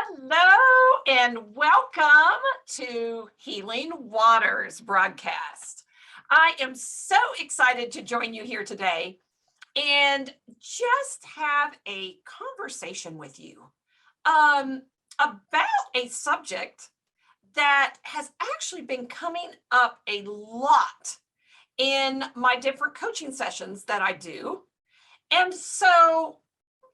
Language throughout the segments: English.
Hello and welcome to Healing Waters broadcast. I am so excited to join you here today and just have a conversation with you about a subject that has actually been coming up a lot in my different coaching sessions that I do. And so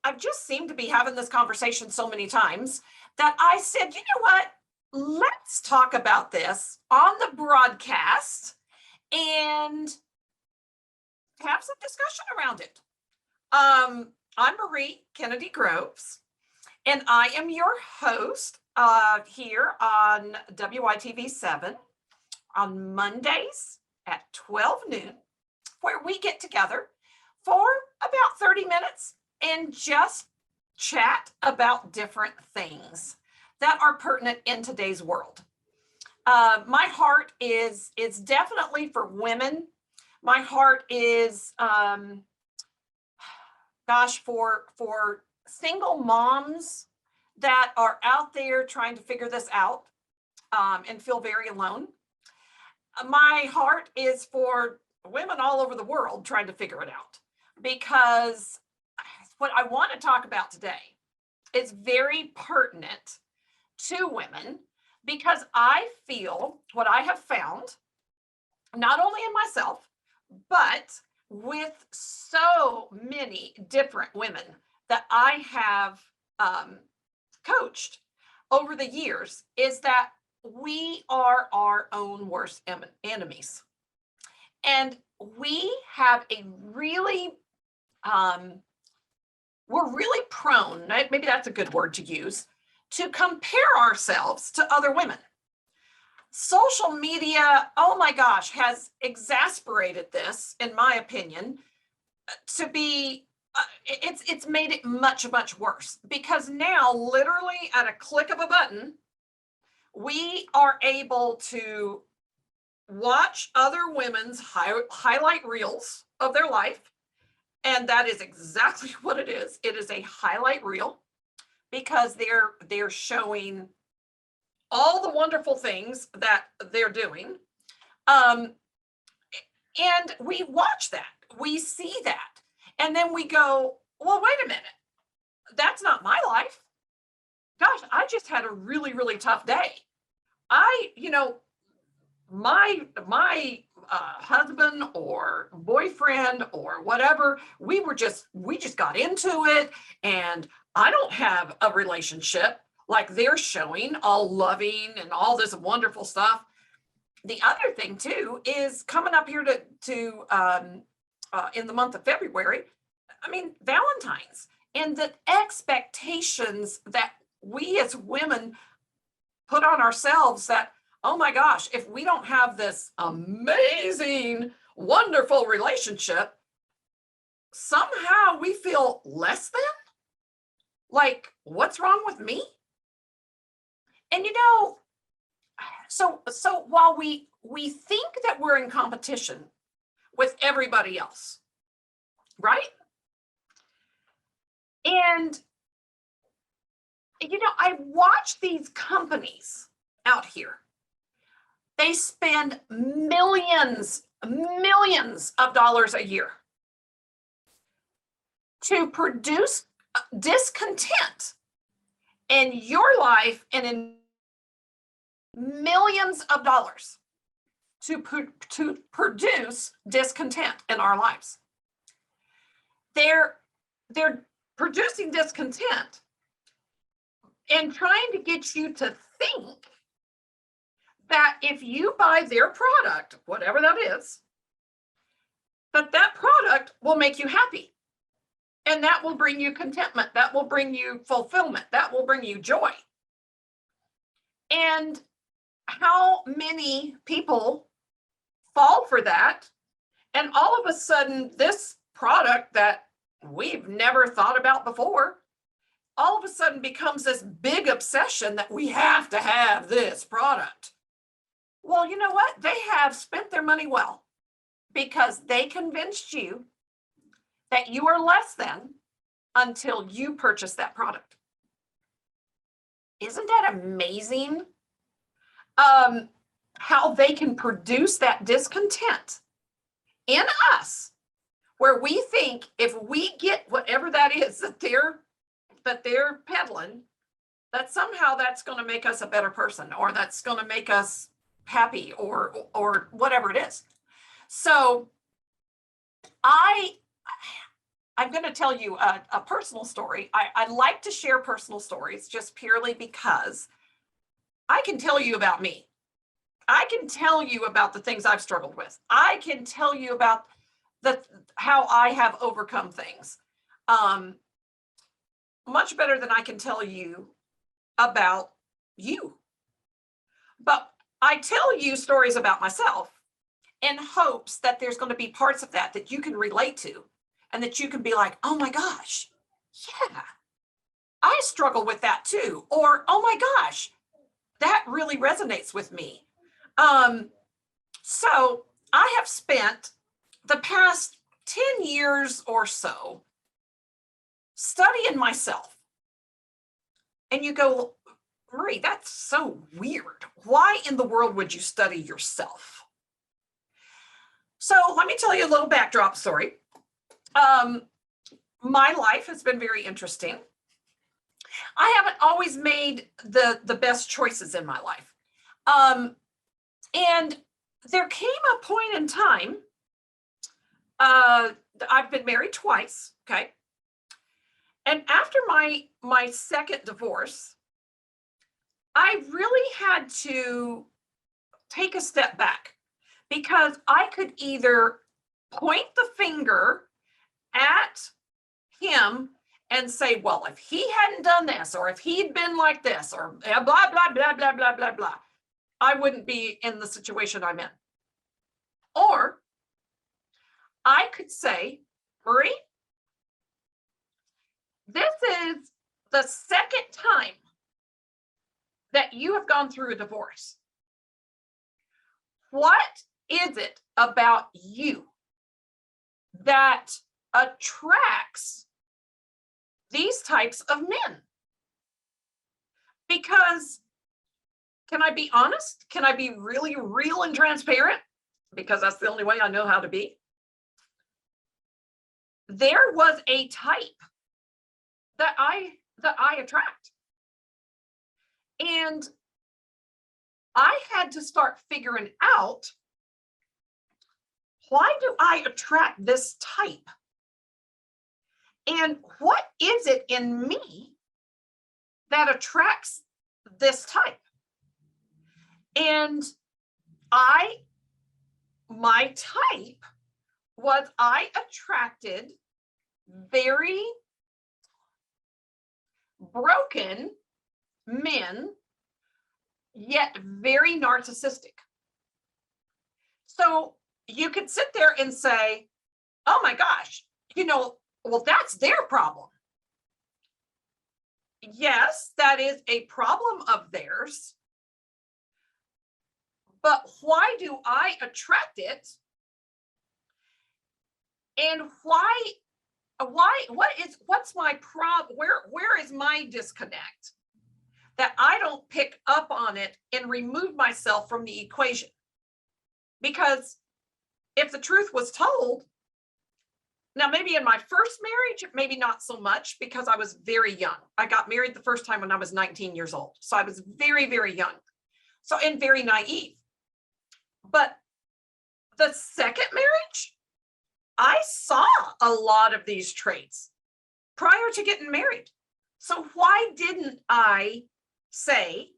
I've just seemed to be having this conversation so many times that I said, you know what? Let's talk about this on the broadcast and have some discussion around it. I'm Marie Kennedy Groves, and I am your host here on WYTV7 on Mondays at 12 noon, where we get together for about 30 minutes and just chat about different things that are pertinent in today's world. My heart is definitely for women. My heart is, for single moms that are out there trying to figure this out and feel very alone. My heart is for women all over the world trying to figure it out, because what I want to talk about today is very pertinent to women, because I feel what I have found, not only in myself, but with so many different women that I have coached over the years, is that we are our own worst enemies. And we have a really we're really prone, maybe that's a good word to use, to compare ourselves to other women. Social media, oh my gosh, has exasperated this, in my opinion, to be, it's made it much, much worse, because now literally at a click of a button, we are able to watch other women's highlight reels of their life. And that is exactly what it is. It is a highlight reel, because they're showing all the wonderful things that they're doing. And we watch that, we see that, and then we go, well, wait a minute, that's not my life. Gosh, I just had a really, really tough day. My husband or boyfriend or whatever, we just got into it, and I don't have a relationship like they're showing, all loving and all this wonderful stuff. The other thing too is coming up here to in the month of February, Valentine's, and the expectations that we as women put on ourselves, that, oh my gosh, if we don't have this amazing, wonderful relationship, somehow we feel less than. Like, what's wrong with me? And so while we think that we're in competition with everybody else, right? And I watch these companies out here. They spend millions of dollars a year to produce discontent in your life, and in millions of dollars to produce discontent in our lives. They're producing discontent and trying to get you to think that if you buy their product, whatever that is, that product will make you happy. And that will bring you contentment. That will bring you fulfillment. That will bring you joy. And how many people fall for that? And all of a sudden, this product that we've never thought about before, all of a sudden becomes this big obsession that we have to have this product. Well, you know what? They have spent their money well, because they convinced you that you are less than until you purchase that product. Isn't that amazing? How they can produce that discontent in us, where we think if we get whatever that is that they're peddling, that somehow that's going to make us a better person, or that's going to make us happy, or whatever it is. So I'm going to tell you a personal story. I like to share personal stories just purely because I can tell you about me. I can tell you about the things I've struggled with. I can tell you about how I have overcome things. Much better than I can tell you about you. But I tell you stories about myself in hopes that there's going to be parts of that you can relate to, and that you can be like, oh my gosh, yeah, I struggle with that too. Or, oh my gosh, that really resonates with me. So I have spent the past 10 years or so studying myself. And you go, Marie, that's so weird. Why in the world would you study yourself? So let me tell you a little backdrop story. My life has been very interesting. I haven't always made the best choices in my life. And there came a point in time, I've been married twice, okay? And after my second divorce, I really had to take a step back, because I could either point the finger at him and say, well, if he hadn't done this, or if he'd been like this, or blah, blah, blah, blah, blah, blah, blah, I wouldn't be in the situation I'm in. Or I could say, Marie, this is the second time that you have gone through a divorce. What is it about you that attracts these types of men? Because, can I be honest? Can I be really real and transparent? Because that's the only way I know how to be. There was a type that I attract. And I had to start figuring out, why do I attract this type? And what is it in me that attracts this type? And my type was, I attracted very broken men, yet very narcissistic. So you could sit there and say, oh my gosh, well, that's their problem. Yes, that is a problem of theirs. But why do I attract it? And what's my problem? Where is my disconnect that I don't pick up on it and remove myself from the equation? Because if the truth was told, now maybe in my first marriage, maybe not so much, because I was very young. I got married the first time when I was 19 years old. So I was very, very young. And very naive. But the second marriage, I saw a lot of these traits prior to getting married. So why didn't I say,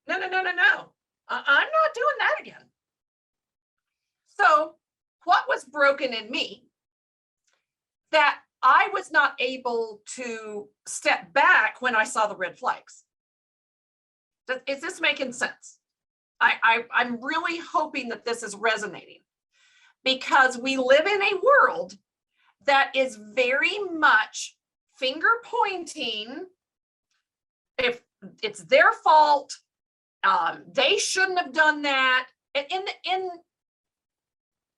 no, I'm not doing that again? So what was broken in me that I was not able to step back when I saw the red flags? Is this making sense? I'm really hoping that this is resonating, because we live in a world that is very much finger pointing. If it's their fault, they shouldn't have done that. And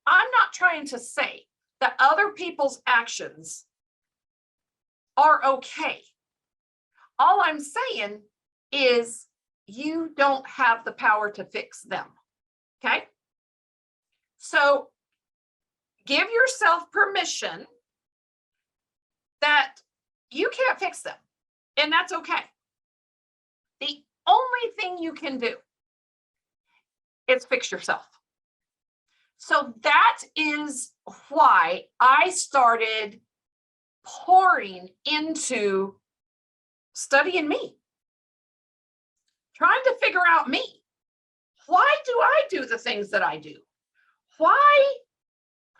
I'm not trying to say that other people's actions are okay. All I'm saying is you don't have the power to fix them. Okay? So give yourself permission that you can't fix them, and that's okay. The only thing you can do is fix yourself. So that is why I started pouring into studying me, trying to figure out me. Why do I do the things that I do? Why,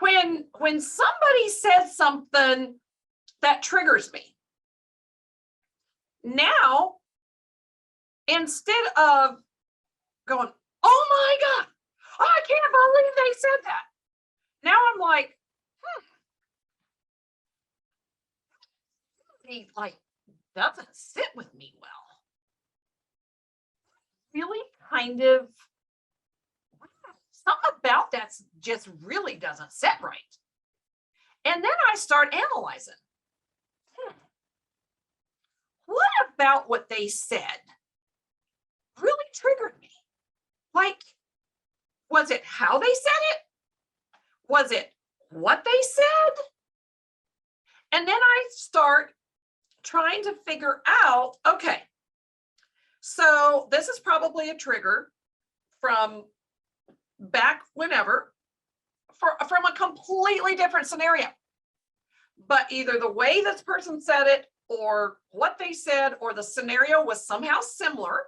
when somebody says something that triggers me, now, instead of going, oh my God, I can't believe they said that. Now I'm like, he like doesn't sit with me well. Really kind of, something about that just really doesn't sit right. And then I start analyzing. What about what they said really triggered me? Like, was it how they said it? Was it what they said? And then I start trying to figure out, okay, so this is probably a trigger from back whenever, from a completely different scenario. But either the way this person said it, or what they said, or the scenario was somehow similar.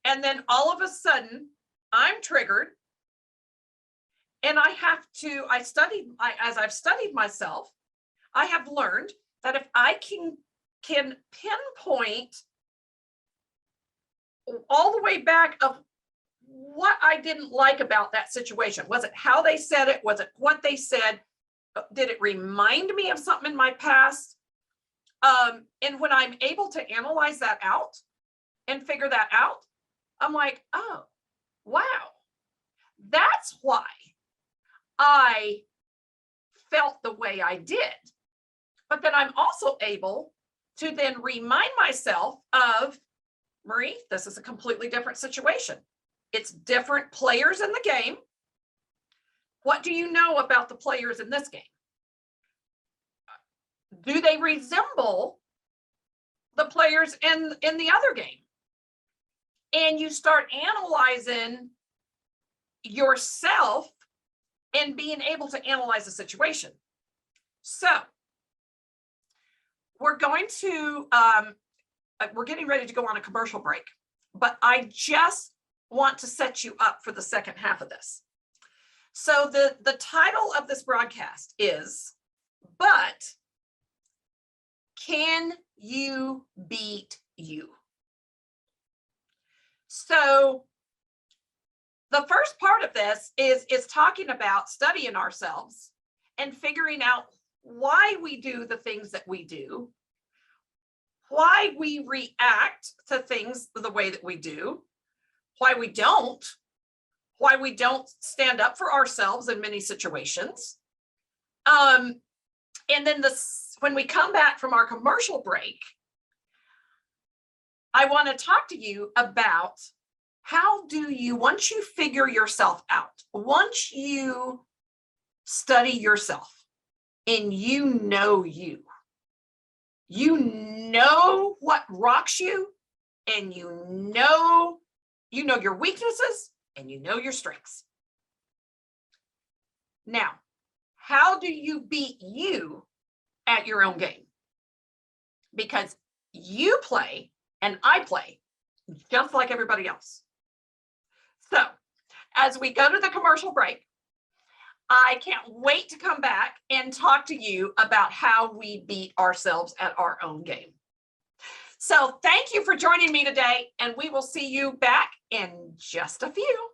And then all of a sudden, I'm triggered. And I have to, as I've studied myself, I have learned that if I can pinpoint all the way back of what I didn't like about that situation. Was it how they said it? Was it what they said? Did it remind me of something in my past? And when I'm able to analyze that out and figure that out, I'm like, oh, wow, that's why I felt the way I did. But then I'm also able to then remind myself of, Marie, this is a completely different situation. It's different players in the game. What do you know about the players in this game? Do they resemble the players in the other game? And you start analyzing yourself and being able to analyze the situation. So we're going to, we're getting ready to go on a commercial break, but I just want to set you up for the second half of this. So the title of this broadcast is, But Can You Beat You? So the first part of this is talking about studying ourselves and figuring out why we do the things that we do, why we react to things the way that we do, why we don't stand up for ourselves in many situations. And then when we come back from our commercial break, I want to talk to you about how do you, once you figure yourself out, once you study yourself and you know what rocks you, and you know your weaknesses and you know your strengths. Now, how do you beat you at your own game? Because you play and I play just like everybody else. So as we go to the commercial break, I can't wait to come back and talk to you about how we beat ourselves at our own game. So thank you for joining me today, and we will see you back in just a few.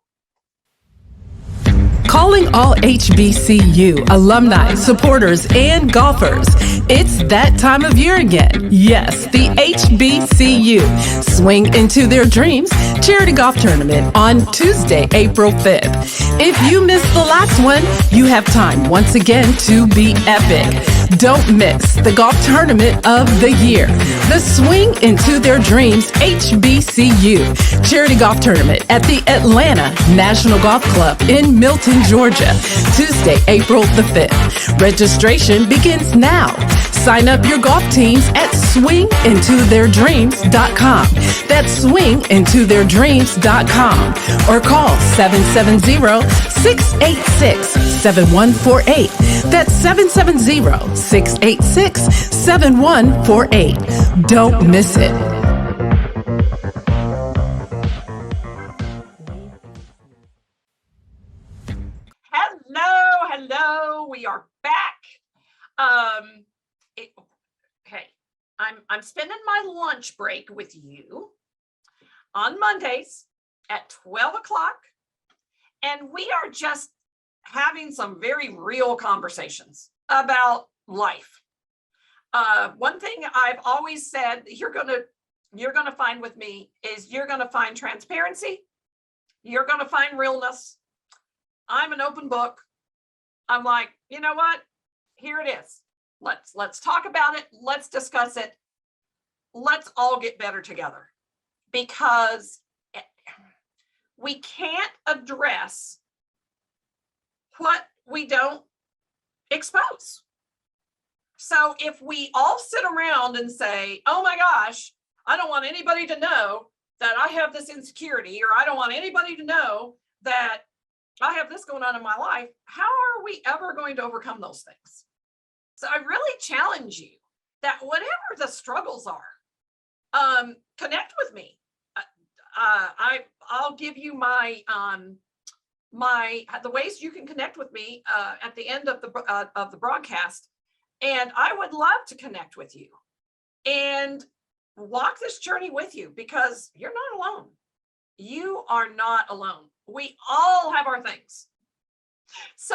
Calling all HBCU alumni, supporters, and golfers. It's that time of year again. Yes, the HBCU Swing Into Their Dreams Charity Golf Tournament on Tuesday, April 5th. If you missed the last one, you have time once again to be epic. Don't miss the golf tournament of the year, the Swing Into Their Dreams HBCU Charity Golf Tournament at the Atlanta National Golf Club in Milton, Georgia, Tuesday, April the 5th. Registration begins now. Sign up your golf teams at swingintotheirdreams.com. That's swingintotheirdreams.com or call 770-686-7148. That's 770-686-7148. Don't miss it. Hello, we are back. I'm spending my lunch break with you on Mondays at 12 o'clock, and we are just having some very real conversations about life. One thing I've always said you're gonna find with me is you're gonna find transparency, you're gonna find realness. I'm an open book. I'm like, you know what? Here it is. Let's talk about it. Let's discuss it. Let's all get better together, because we can't address what we don't expose. So if we all sit around and say, oh my gosh, I don't want anybody to know that I have this insecurity, or I don't want anybody to know that I have this going on in my life, how are we ever going to overcome those things? So I really challenge you that whatever the struggles are, connect with me. I'll give you the ways you can connect with me at the end of the broadcast, and I would love to connect with you and walk this journey with you, because you're not alone. You are not alone. We all have our things. So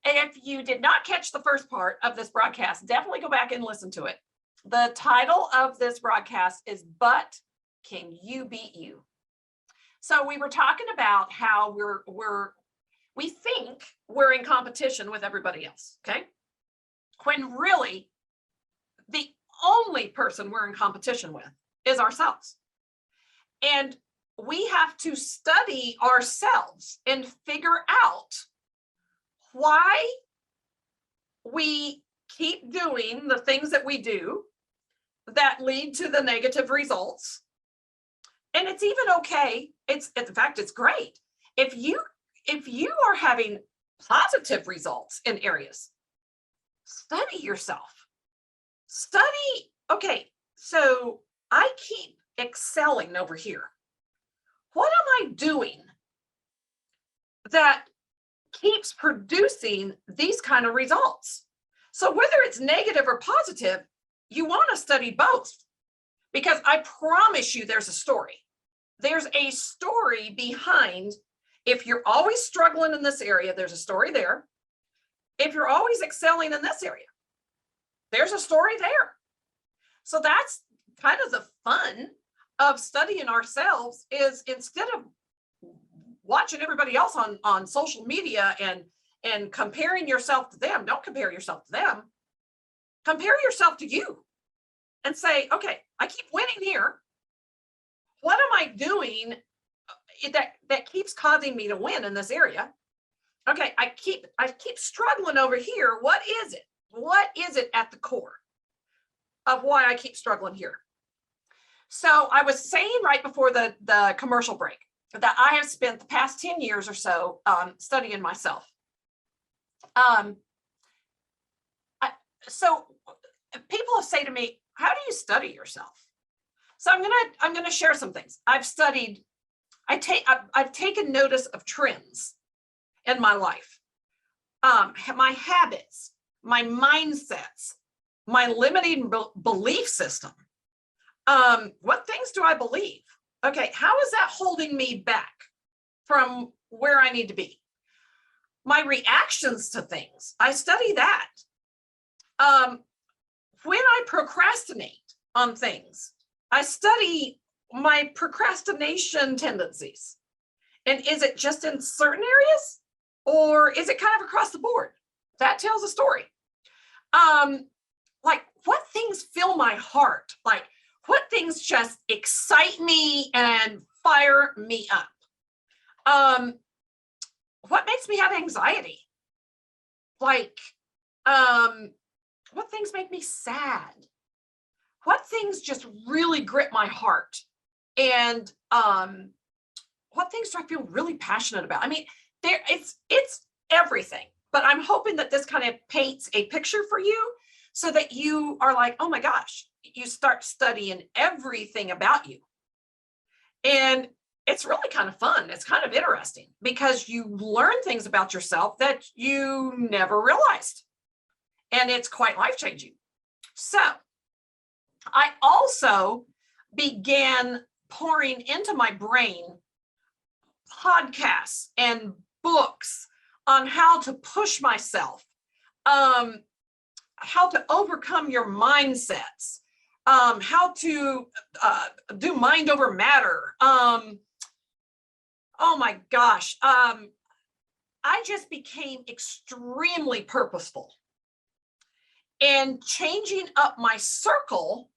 if you did not catch the first part of this broadcast, definitely go back and listen to it. The title of this broadcast is But Can You Beat You? So we were talking about how we think we're in competition with everybody else, okay? When really the only person we're in competition with is ourselves. And we have to study ourselves and figure out why we keep doing the things that we do that lead to the negative results. And it's even okay. In fact, it's great. If you are having positive results in areas, study yourself. Okay, so I keep excelling over here. What am I doing that keeps producing these kind of results? So whether it's negative or positive, you want to study both, because I promise you there's a story. There's a story behind. If you're always struggling in this area, there's a story there. If you're always excelling in this area, there's a story there. So that's kind of the fun of studying ourselves, is instead of watching everybody else on social media and comparing yourself to them, don't compare yourself to them. Compare yourself to you and say, okay, I keep winning here. What am I doing that keeps causing me to win in this area? Okay, I keep struggling over here. What is it? What is it at the core of why I keep struggling here? So I was saying right before the commercial break that I have spent the past 10 years or so studying myself. So people have said to me, how do you study yourself? So I'm gonna share some things. I've taken notice of trends in my life, my habits, my mindsets, my limiting belief system. What things do I believe? Okay, how is that holding me back from where I need to be? my reactions to things. I study that. When I procrastinate on things, I study my procrastination tendencies. And is it just in certain areas, or is it kind of across the board? That tells a story. Like, what things fill my heart? Like, what things just excite me and fire me up? What makes me have anxiety? Like, what things make me sad? What things just really grip my heart? And what things do I feel really passionate about? I mean, it's everything. But I'm hoping that this kind of paints a picture for you so that you are like, oh my gosh, you start studying everything about you. And it's really kind of fun. It's kind of interesting because you learn things about yourself that you never realized. And it's quite life-changing. So I also began pouring into my brain podcasts and books on how to push myself, how to overcome your mindsets, how to do mind over matter. Oh my gosh. I just became extremely purposeful in changing up my circle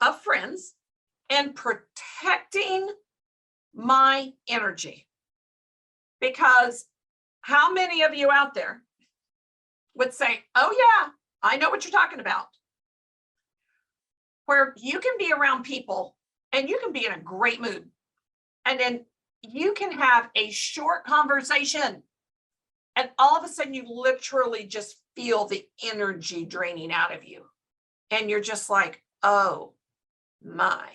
of friends and protecting my energy. Because how many of you out there would say, oh yeah, I know what you're talking about, where you can be around people and you can be in a great mood, and then you can have a short conversation and all of a sudden you literally just feel the energy draining out of you, and you're just like, oh my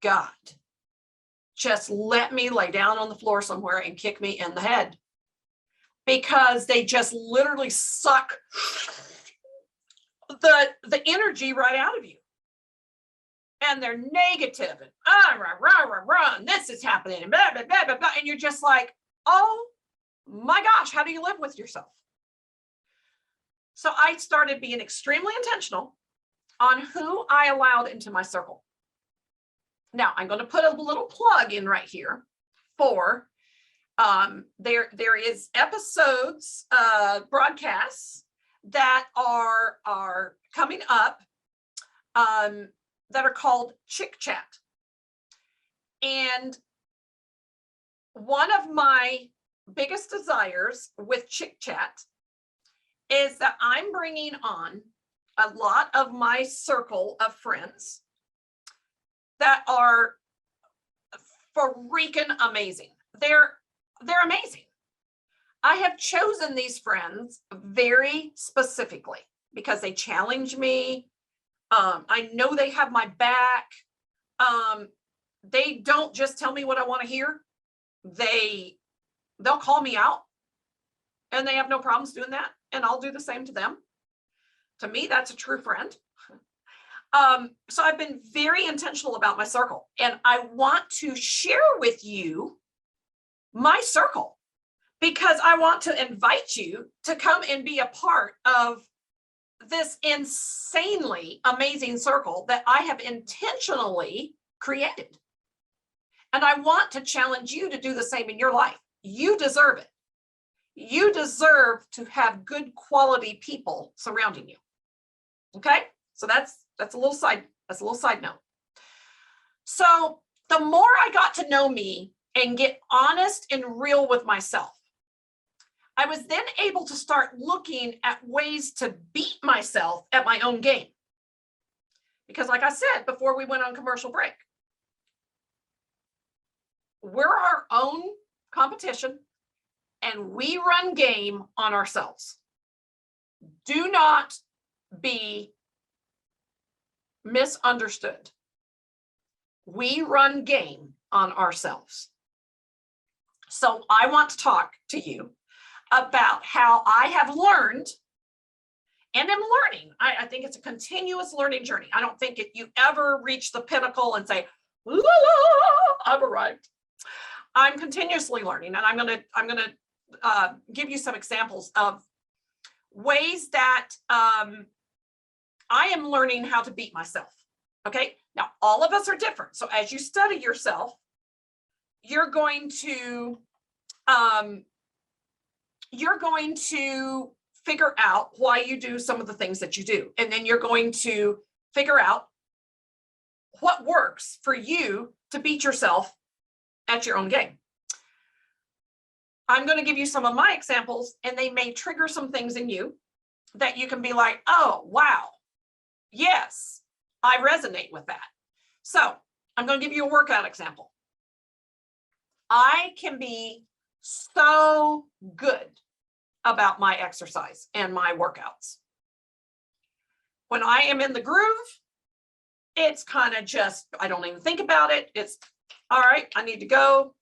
God, just let me lay down on the floor somewhere and kick me in the head, because they just literally suck the energy right out of you. And they're negative and and this is happening and blah, blah, blah, blah, blah. And you're just like, oh my gosh, how do you live with yourself? So I started being extremely intentional on who I allowed into my circle. Now I'm going to put a little plug in right here for there is episodes, broadcasts that are coming up that are called Chick Chat. And one of my biggest desires with Chick Chat is that I'm bringing on a lot of my circle of friends that are freaking amazing. They're amazing. I have chosen these friends very specifically because they challenge me. I know they have my back. They don't just tell me what I want to hear. They'll call me out, and they have no problems doing that. And I'll do the same to them. To me, that's a true friend. So I've been very intentional about my circle, and I want to share with you my circle because I want to invite you to come and be a part of this insanely amazing circle that I have intentionally created. And I want to challenge you to do the same in your life. You deserve it. You deserve to have good quality people surrounding you. Okay? So that's a little side note. So the more I got to know me and get honest and real with myself, I was then able to start looking at ways to beat myself at my own game. Because like I said before we went on commercial break, we're our own competition and we run game on ourselves. Do not be misunderstood. We run game on ourselves. So I want to talk to you about how I have learned and am learning. I think it's a continuous learning journey. I don't think you ever reach the pinnacle and say, la, la, I've arrived. I'm continuously learning, and I'm gonna give you some examples of ways that I am learning how to beat myself. Okay, now all of us are different. So as you study yourself, you're going to figure out why you do some of the things that you do. And then you're going to figure out what works for you to beat yourself at your own game. I'm going to give you some of my examples, and they may trigger some things in you that you can be like, oh, wow, yes, I resonate with that. So I'm going to give you a workout example. I can be so good about my exercise and my workouts. When I am in the groove, it's kind of just, I don't even think about it. It's all right, I need to go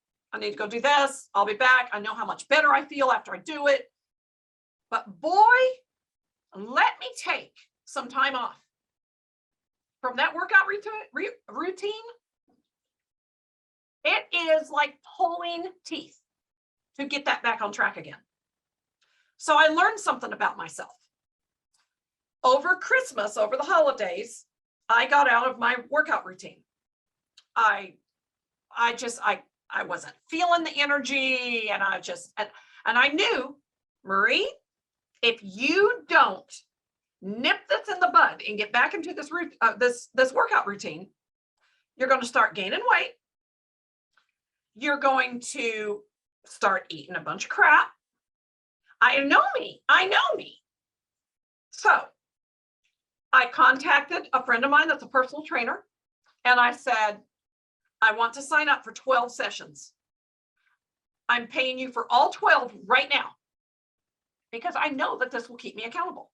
do this. I'll be back. I know how much better I feel after I do it. But boy, let me take some time off from that workout routine. It is like pulling teeth to get that back on track again. So I learned something about myself. Over Christmas, over the holidays, I got out of my workout routine. I wasn't feeling the energy, and I knew, Marie, if you don't nip this in the bud and get back into this workout routine, you're going to start gaining weight. You're going to start eating a bunch of crap. I know me. So I contacted a friend of mine that's a personal trainer, and I said, I want to sign up for 12 sessions. I'm paying you for all 12 right now because I know that this will keep me accountable.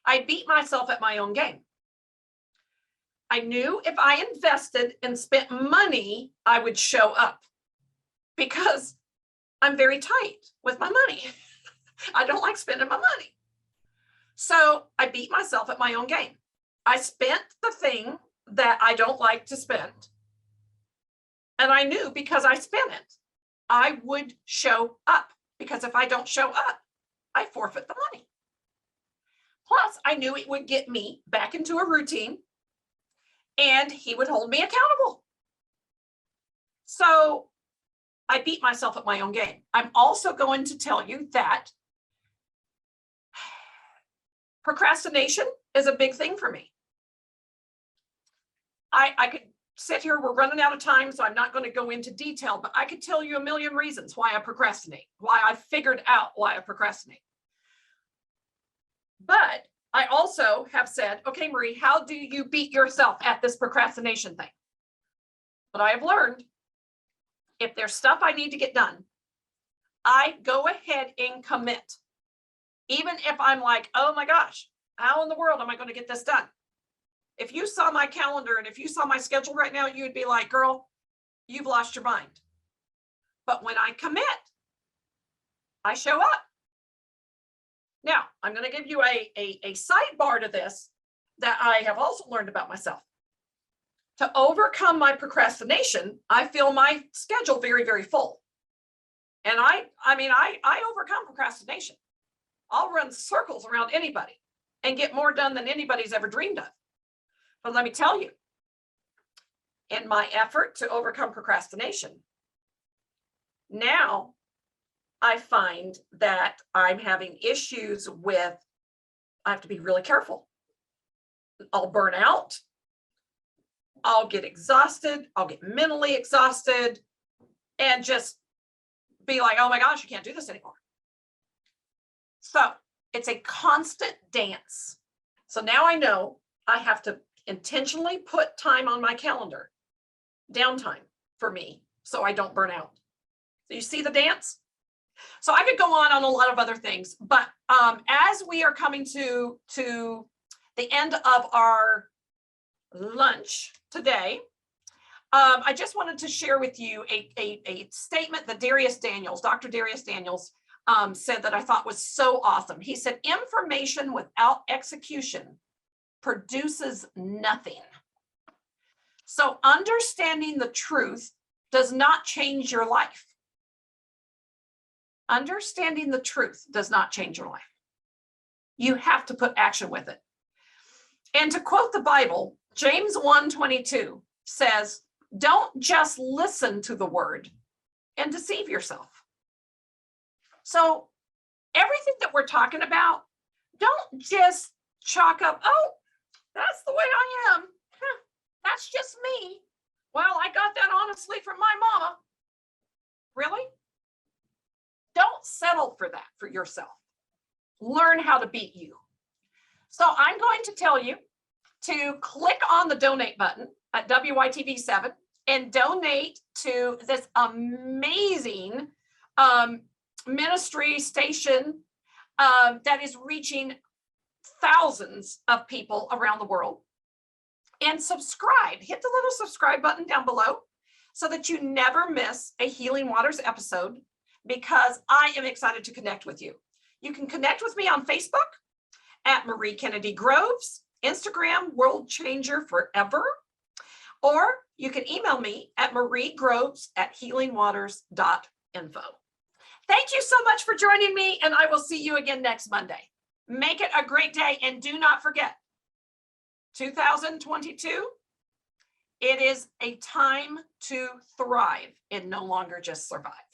I beat myself at my own game. I knew if I invested and spent money, I would show up because I'm very tight with my money. I don't like spending my money. So I beat myself at my own game. I spent the thing that I don't like to spend. And I knew because I spent it, I would show up, because if I don't show up, I forfeit the money. Plus, I knew it would get me back into a routine and he would hold me accountable. So I beat myself at my own game. I'm also going to tell you that procrastination is a big thing for me. I could sit here, we're running out of time, so I'm not going to go into detail, but I could tell you a million reasons why I procrastinate, why I figured out why I procrastinate. But I also have said, okay, Marie, how do you beat yourself at this procrastination thing? But I have learned, if there's stuff I need to get done, I go ahead and commit. Even if I'm like, oh my gosh, how in the world am I going to get this done? If you saw my calendar and if you saw my schedule right now, you would be like, girl, you've lost your mind. But when I commit, I show up. Now, I'm going to give you a sidebar to this that I have also learned about myself. To overcome my procrastination, I feel my schedule very, very full. And I overcome procrastination. I'll run circles around anybody and get more done than anybody's ever dreamed of. But let me tell you, in my effort to overcome procrastination, now I find that I'm having issues with, I have to be really careful. I'll burn out. I'll get exhausted. I'll get mentally exhausted and just be like, oh my gosh, you can't do this anymore. So it's a constant dance. So now I know I have to intentionally put time on my calendar, downtime for me, so I don't burn out. So you see the dance? So I could go on a lot of other things, but as we are coming to the end of our lunch today, I just wanted to share with you a statement that Dr. Darius Daniels said that I thought was so awesome. He said, information without execution produces nothing. So understanding the truth does not change your life. understanding the truth does not change your life. You have to put action with it. And to quote the Bible, James 1:22 says, don't just listen to the word and deceive yourself. So everything that we're talking about, don't just chalk up, oh, that's the way I am. That's just me. Well, I got that honestly from my mama. Really? Don't settle for that for yourself. Learn how to beat you. So I'm going to tell you to click on the donate button at WYTV7 and donate to this amazing ministry station that is reaching thousands of people around the world. And subscribe. Hit the little subscribe button down below so that you never miss a Healing Waters episode, because I am excited to connect with you. You can connect with me on Facebook at Marie Kennedy Groves, Instagram, World Changer Forever, or you can email me at mariegroves@healingwaters.info. Thank you so much for joining me, and I will see you again next Monday. Make it a great day, and do not forget, 2022, it is a time to thrive and no longer just survive.